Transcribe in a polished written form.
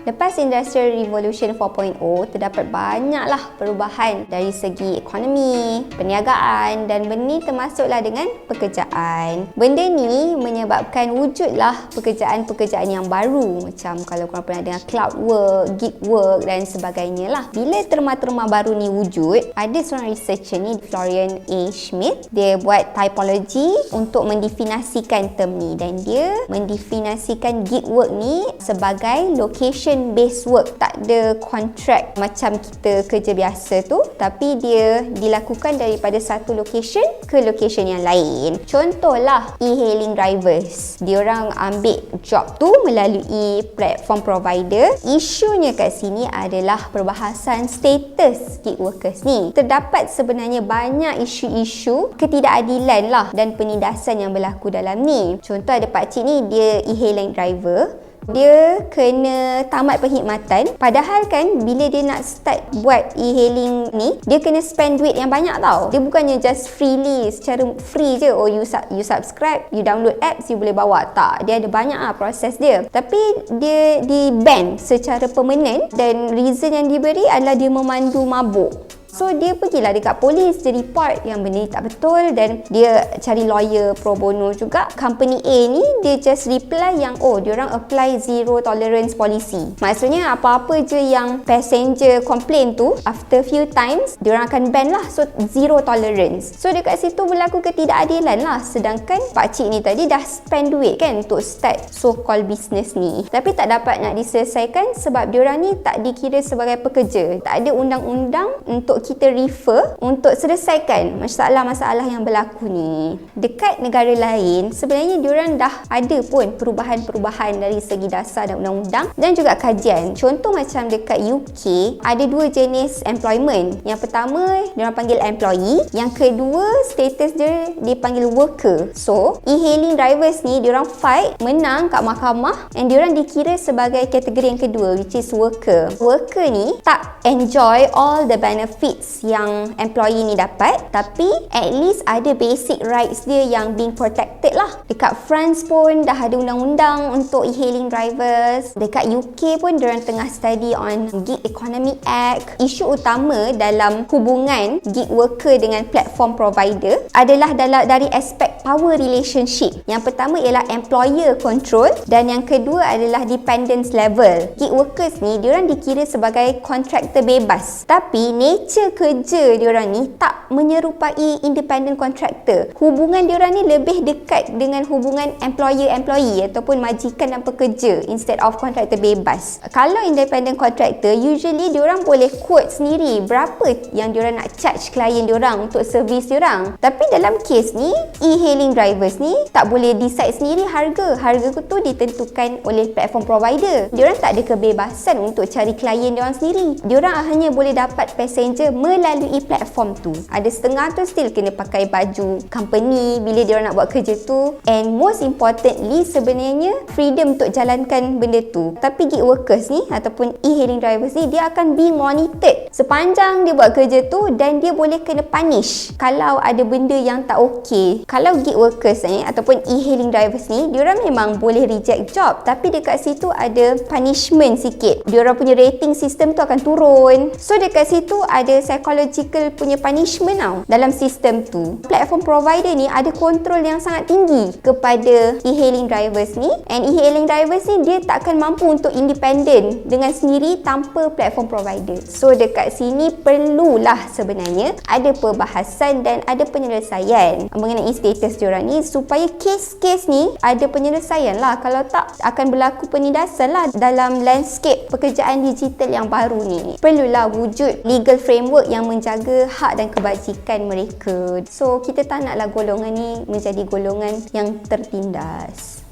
Lepas Industrial Revolution 4.0, terdapat banyaklah perubahan dari segi ekonomi, perniagaan dan benda ni termasuklah dengan pekerjaan. Benda ni menyebabkan wujudlah pekerjaan-pekerjaan yang baru, macam kalau korang pernah dengar cloud work, gig work dan sebagainya lah. Bila terma-terma baru ni wujud, ada seorang researcher ni, Florian A. Schmidt, dia buat typology untuk mendefinisikan term ni, dan dia mendefinisikan gig work ni sebagai location based work. Tak ada kontrak macam kita kerja biasa tu, tapi dia dilakukan daripada satu location ke location yang lain. Contohlah e-hailing drivers, diorang ambil job tu melalui platform provider. Isunya kat sini adalah perbahasan status gig workers ni. Terdapat sebenarnya banyak isu-isu ketidakadilan lah dan penindasan yang berlaku dalam ni. Contoh ada pakcik ni, dia e-hailing driver, dia kena tamat perkhidmatan, padahal kan bila dia nak start buat e-hailing ni, dia kena spend duit yang banyak tau. Dia bukannya just freely, secara free je, oh you subscribe, you download apps, you boleh bawa. Tak, dia ada banyak proses dia. Tapi dia di ban secara permanent, dan reason yang diberi adalah dia memandu mabuk. So dia pergilah dekat polis, dia report yang benda ni tak betul, dan dia cari lawyer pro bono juga. Company A ni dia just reply yang diorang apply zero tolerance policy. Maksudnya apa-apa je yang passenger complain tu, after few times diorang akan ban lah. So zero tolerance. So dekat situ berlaku ketidakadilan lah. Sedangkan pakcik ni tadi dah spend duit kan untuk start so called business ni, tapi tak dapat nak diselesaikan sebab diorang ni tak dikira sebagai pekerja. Tak ada undang-undang untuk kita refer untuk selesaikan masalah-masalah yang berlaku ni. Dekat negara lain, sebenarnya diorang dah ada pun perubahan-perubahan dari segi dasar dan undang-undang dan juga kajian. Contoh macam dekat UK, ada dua jenis employment. Yang pertama, diorang panggil employee. Yang kedua, status dia dipanggil worker. So, e-hailing drivers ni, diorang fight, menang kat mahkamah, and diorang dikira sebagai kategori yang kedua, which is worker. Worker ni tak enjoy all the benefits yang employee ni dapat, tapi at least ada basic rights dia yang being protected lah. Dekat France pun dah ada undang-undang untuk e-hailing drivers. Dekat UK pun diorang tengah study on Gig Economy Act. Isu utama dalam hubungan gig worker dengan platform provider adalah dari aspek power relationship. Yang pertama ialah employer control, dan yang kedua adalah dependence level. Gig workers ni diorang dikira sebagai kontraktor bebas, tapi nature kerja diorang ni tak menyerupai independent contractor. Hubungan diorang ni lebih dekat dengan hubungan employer-employee ataupun majikan dan pekerja instead of kontraktor bebas. Kalau independent contractor, usually diorang boleh quote sendiri berapa yang diorang nak charge klien diorang untuk servis diorang. Tapi dalam kes ni, e-hailing drivers ni tak boleh decide sendiri harga. Harga tu ditentukan oleh platform provider. Diorang tak ada kebebasan untuk cari klien diorang sendiri. Diorang hanya boleh dapat passenger melalui platform tu. Ada setengah tu still kena pakai baju company bila diorang nak buat kerja tu, and most importantly sebenarnya freedom untuk jalankan benda tu. Tapi gig workers ni ataupun e-hailing drivers ni, dia akan be monitored sepanjang dia buat kerja tu, dan dia boleh kena punish kalau ada benda yang tak okey. Kalau gig workers ni ataupun e-hailing drivers ni, diorang memang boleh reject job, tapi dekat situ ada punishment sikit. Diorang punya rating system tu akan turun. So dekat situ ada psychological punya punishment tau dalam sistem tu. Platform provider ni ada kontrol yang sangat tinggi kepada e-hailing drivers ni, and e-hailing drivers ni dia takkan mampu untuk independent dengan sendiri tanpa platform provider. So dekat sini perlulah sebenarnya ada perbahasan dan ada penyelesaian mengenai status diorang ni, supaya kes-kes ni ada penyelesaian lah. Kalau tak, akan berlaku penindasan lah dalam landscape pekerjaan digital yang baru ni. Perlulah wujud legal framework yang menjaga hak dan kebajikan mereka. So kita tak naklah golongan ni menjadi golongan yang tertindas.